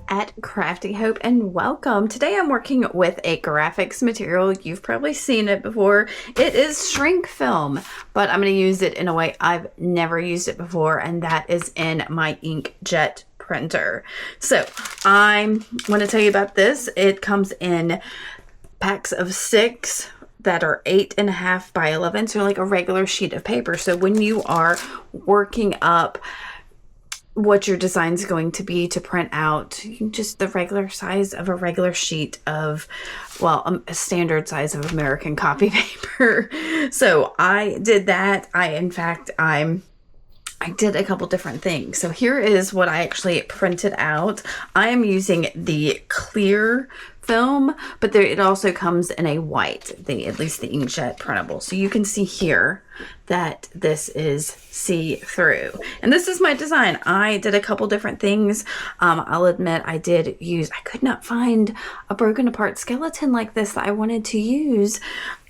at Crafty Hope and welcome. Today I'm working with a graphics material. You've probably seen it before. It is shrink film, but I'm going to use it in a way I've never used it before, and that is in my Inkjet printer. So I want to tell you about this. It comes in packs of 6 that are 8.5 by 11, so like a regular sheet of paper. So when you are working up what your design is going to be to print out, just the regular size of a regular sheet of, well, a standard size of American copy paper. So I did that. I did a couple different things. So here is what I actually printed out. I am using the clear film, but it also comes in a white, at least the Inkjet printable. So you can see here that this is see-through. And this is my design. I did a couple different things. I'll admit I could not find a broken apart skeleton like this that I wanted to use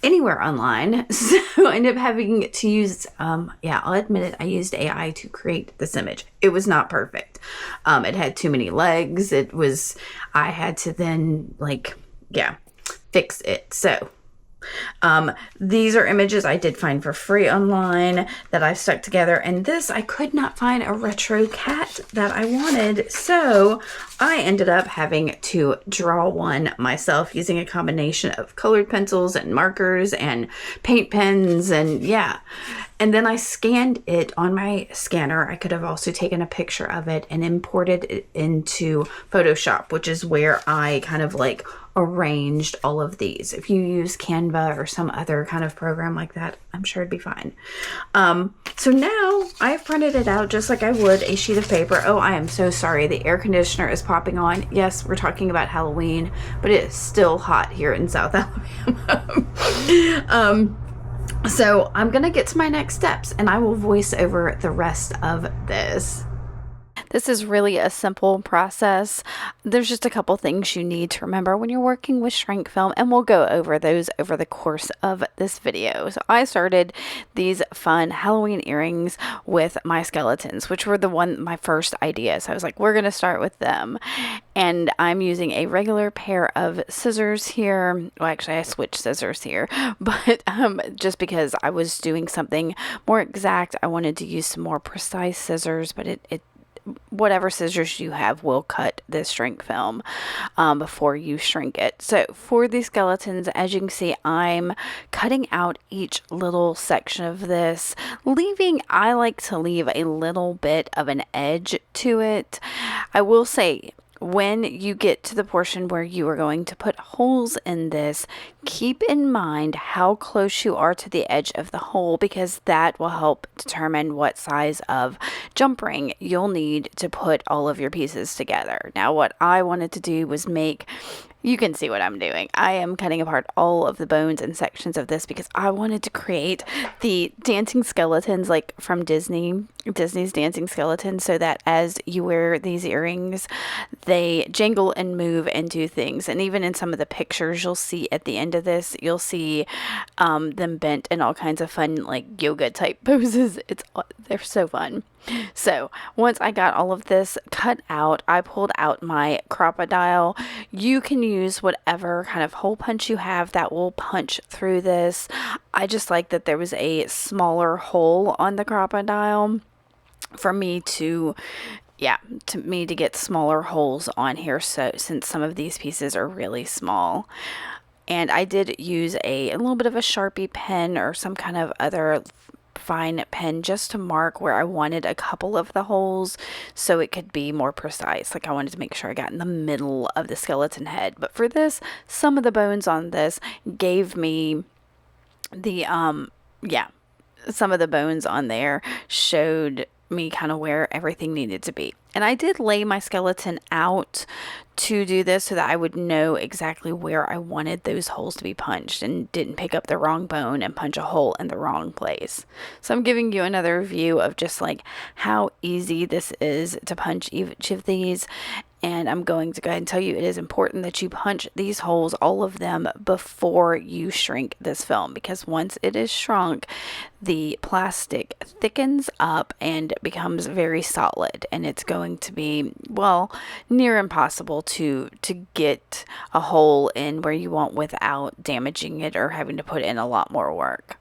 anywhere online. So I ended up having to use, I'll admit it, I used AI to create this image. It was not perfect. It had too many legs. I had to then fix it. So these are images I did find for free online that I stuck together, and this I could not find a retro cat that I wanted, so I ended up having to draw one myself using a combination of colored pencils and markers and paint pens, and then I scanned it on my scanner. I could have also taken a picture of it and imported it into Photoshop, which is where I kind of arranged all of these. If you use Canva or some other kind of program like that, I'm sure it'd be fine. So now I've printed it out just like I would a sheet of paper. Oh, I am so sorry. The air conditioner is popping on. Yes, we're talking about Halloween, but it is still hot here in South Alabama. So I'm gonna get to my next steps and I will voice over the rest of this. This is really a simple process. There's just a couple things you need to remember when you're working with shrink film, and we'll go over those over the course of this video. So I started these fun Halloween earrings with my skeletons, which were my first idea. So I was like, we're going to start with them. And I'm using a regular pair of scissors here. Well, actually I switched scissors here, but just because I was doing something more exact, I wanted to use some more precise scissors, but whatever scissors you have will cut this shrink film before you shrink it. So for the skeletons, as you can see, I'm cutting out each little section of this, I like to leave a little bit of an edge to it. I will say, when you get to the portion where you are going to put holes in this, keep in mind how close you are to the edge of the hole, because that will help determine what size of jump ring you'll need to put all of your pieces together. Now, what I wanted to do was you can see what I'm doing. I am cutting apart all of the bones and sections of this because I wanted to create the dancing skeletons like from Disney's dancing skeletons, so that as you wear these earrings, they jingle and move and do things. And even in some of the pictures you'll see at the end of this, you'll see them bent in all kinds of fun yoga type poses. They're so fun. So once I got all of this cut out, I pulled out my Crop-a-dile. You can use whatever kind of hole punch you have that will punch through this. I just like that there was a smaller hole on the Crop-a-dile for me to get smaller holes on here, so since some of these pieces are really small. And I did use a little bit of a Sharpie pen or some kind of other fine pen just to mark where I wanted a couple of the holes so it could be more precise. I wanted to make sure I got in the middle of the skeleton head. But for this, some of the bones on this gave me some of the bones on there showed me kind of where everything needed to be. And I did lay my skeleton out to do this so that I would know exactly where I wanted those holes to be punched and didn't pick up the wrong bone and punch a hole in the wrong place. So I'm giving you another view of just how easy this is to punch each of these. And I'm going to go ahead and tell you it is important that you punch these holes, all of them, before you shrink this film, because once it is shrunk, the plastic thickens up and becomes very solid, and it's going to be, well, near impossible to get a hole in where you want without damaging it or having to put in a lot more work.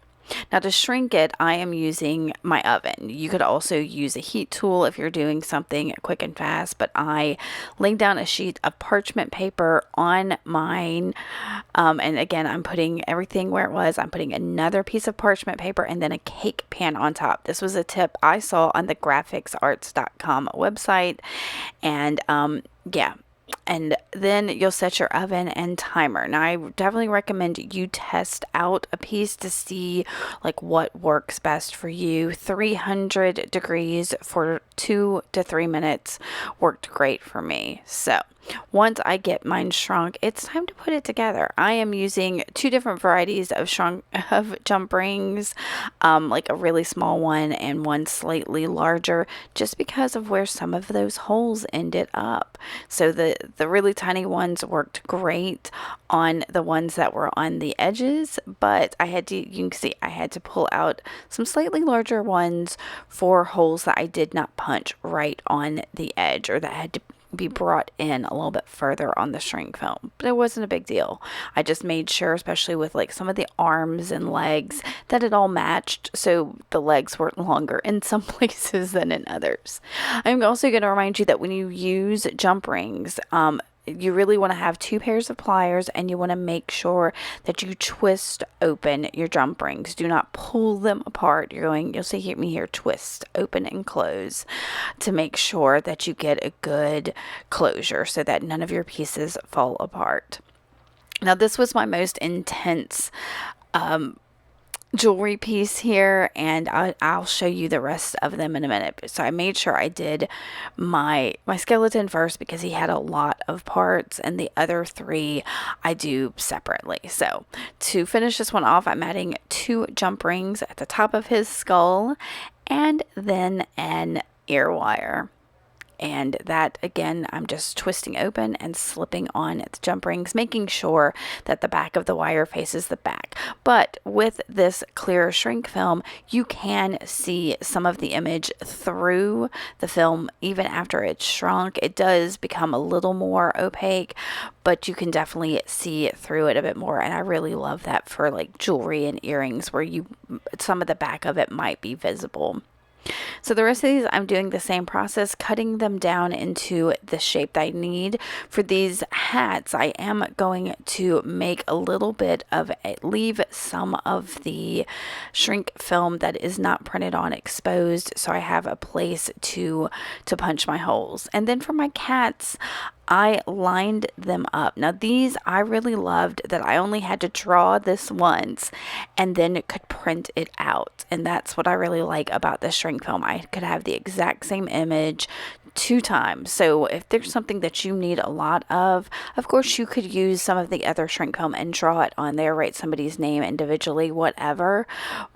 Now to shrink it, I am using my oven. You could also use a heat tool if you're doing something quick and fast, but I laid down a sheet of parchment paper on mine. And again, I'm putting everything where it was. I'm putting another piece of parchment paper and then a cake pan on top. This was a tip I saw on the grafixarts.com website. And yeah. And then you'll set your oven and timer. Now, I definitely recommend you test out a piece to see like what works best for you. 300 degrees for 2 to 3 minutes worked great for me. So once I get mine shrunk, it's time to put it together. I am using 2 different varieties of jump rings, like a really small one and one slightly larger, just because of where some of those holes ended up. So the really tiny ones worked great on the ones that were on the edges, but I had to, you can see, I had to pull out some slightly larger ones for holes that I did not punch right on the edge, or that had to be brought in a little bit further on the shrink film. But it wasn't a big deal. I just made sure, especially with like some of the arms and legs, that it all matched, so the legs were longer in some places than in others. I'm also going to remind you that when you use jump rings, you really want to have 2 pairs of pliers, and you want to make sure that you twist open your jump rings. Do not pull them apart. You'll see me here, twist, open and close, to make sure that you get a good closure so that none of your pieces fall apart. Now, this was my most intense jewelry piece here, and I'll show you the rest of them in a minute. So I made sure I did my skeleton first because he had a lot of parts, and the other 3 I do separately. So to finish this one off, I'm adding 2 jump rings at the top of his skull, and then an ear wire. And that, again, I'm just twisting open and slipping on the jump rings, making sure that the back of the wire faces the back. But with this clear shrink film, you can see some of the image through the film even after it's shrunk. It does become a little more opaque, but you can definitely see it through it a bit more. And I really love that for like jewelry and earrings, where some of the back of it might be visible. So the rest of these, I'm doing the same process, cutting them down into the shape that I need. For these hats, I am going to make a little bit of leave some of the shrink film that is not printed on exposed, so I have a place to punch my holes. And then for my cats, I lined them up. Now these, I really loved that I only had to draw this once and then it could print it out. And that's what I really like about the shrink film. I could have the exact same image 2 times. So if there's something that you need a lot of course you could use some of the other shrink film and draw it on there, write somebody's name individually, whatever.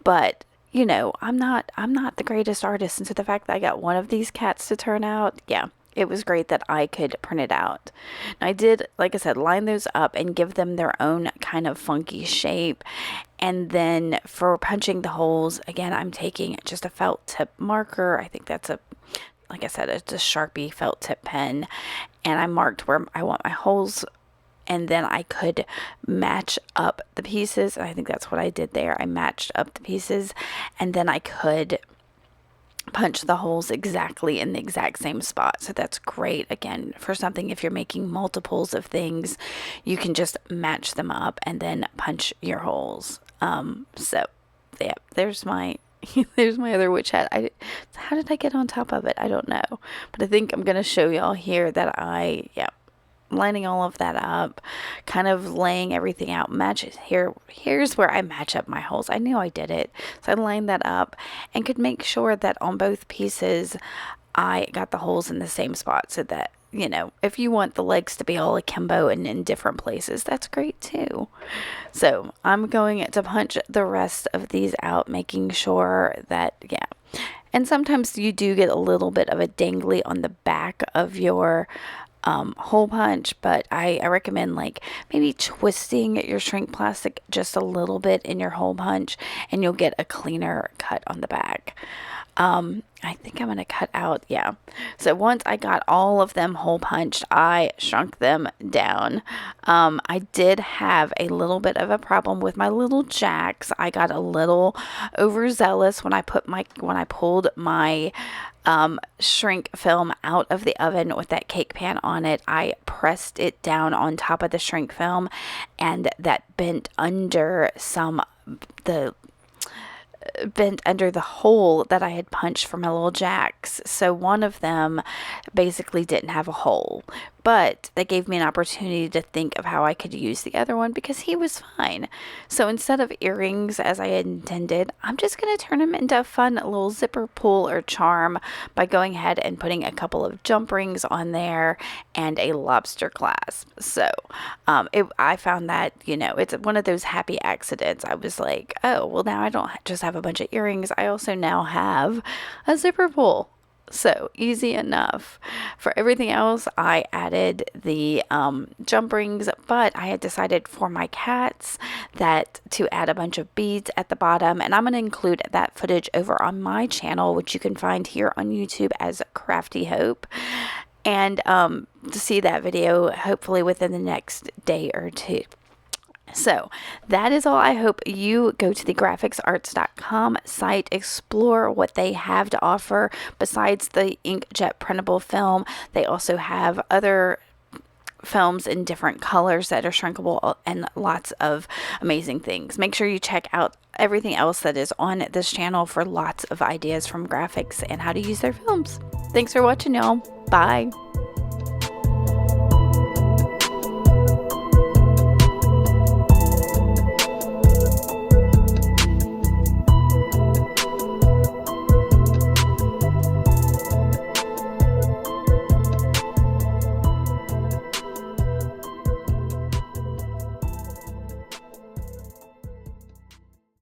But you know, I'm not the greatest artist, and so the fact that I got one of these cats to turn out, yeah, it was great that I could print it out. Now I did, like I said, line those up and give them their own kind of funky shape. And then for punching the holes, again, I'm taking just a felt tip marker. I think that's like I said, it's a Sharpie felt tip pen. And I marked where I want my holes, and then I could match up the pieces. And I think that's what I did there. I matched up the pieces, and then I could punch the holes exactly in the exact same spot. So that's great, again, for something, if you're making multiples of things, you can just match them up and then punch your holes. So yeah, there's my there's my other witch hat. How did I get on top of it? I don't know, but I think I'm gonna show y'all here that lining all of that up, kind of laying everything out, matches here's where I match up my holes. I knew I did it, so I lined that up and could make sure that on both pieces I got the holes in the same spot, so that, you know, if you want the legs to be all akimbo and in different places, that's great too. So I'm going to punch the rest of these out, making sure that, yeah, and sometimes you do get a little bit of a dangly on the back of your hole punch, but I recommend like maybe twisting your shrink plastic just a little bit in your hole punch, and you'll get a cleaner cut on the back. I think I'm going to cut out, yeah. So once I got all of them hole punched, I shrunk them down. I did have a little bit of a problem with my little jacks. I got a little overzealous when I pulled my shrink film out of the oven with that cake pan on it. I pressed it down on top of the shrink film, and that bent under the hole that I had punched for my little jacks. So one of them basically didn't have a hole, but they gave me an opportunity to think of how I could use the other one because he was fine. So instead of earrings as I had intended, I'm just going to turn them into a fun little zipper pull or charm by going ahead and putting a couple of jump rings on there and a lobster clasp. So I found that, it's one of those happy accidents. I was like, oh, well, now I don't just have a bunch of earrings. I also now have a zipper pull. So easy enough. For everything else, I added the jump rings, but I had decided for my cats that to add a bunch of beads at the bottom, and I'm going to include that footage over on my channel, which you can find here on YouTube as Crafty Hope. And to see that video hopefully within the next day or two. So that is all. I hope you go to the grafixarts.com site, explore what they have to offer besides the Inkjet printable film. They also have other films in different colors that are shrinkable and lots of amazing things. Make sure you check out everything else that is on this channel for lots of ideas from Grafix and how to use their films. Thanks for watching, y'all. Bye.